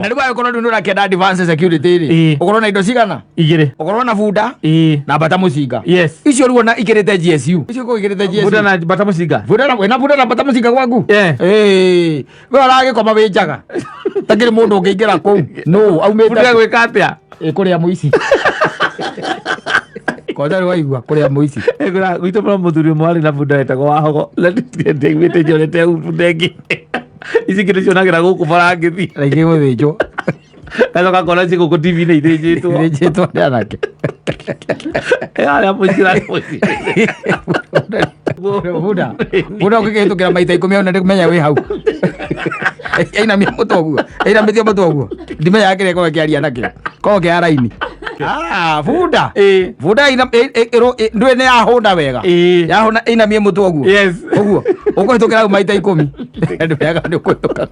Na rĩu agĩkorwo nĩ ũrakĩenda advance security rĩ, ũkorwo na indo cigana? 2. Ũkorwo na bunda na bata mũcinga. Yes. Icio rĩu ona ikĩrĩte GSU. Icio kũ ikĩrĩte GSU. Bunda na bata mũcinga. Bunda na bata mũcinga gwaku? We ũragĩkoma wĩ njaga. Takĩrĩ mũndũ ũngĩingĩra kũu. No, aumĩte. Bunda gwĩka atĩa? Kũrĩa mũici. Koza waigua kũrĩa mũici. Ngora gwitũ mũthuri mwari na bunda etagwo Wahogo. Ndĩgwĩte njorete bunda ĩngĩ. Ici kĩndũ cionagĩra gũkũ bara ngĩthiĩ. Rĩngĩ gũthĩnjwo. Gacoka kona ci gũkũ TV-inĩ ithĩnjĩtwo. Ithĩnjĩtwo nĩ anake. Arĩa mũcira mũci. Bunda ũkĩhĩtũkĩra maita 10 ona ndĩkũmenya wĩ hau. Ainamia mũtwe ũguo. Ainamĩtie mũtwe ũguo. Ndimenya kĩrĩa korwo kĩaria anake. Korwo kĩa raini. Bunda. Bunda ndũĩ nĩ yahũnda wega. Yahũnda ainamie mũtwe ũguo. Yes. Ũguo. Ũkũhĩtũkĩra maita 10. Ndĩmenyaga nĩ ũkũhĩtũka.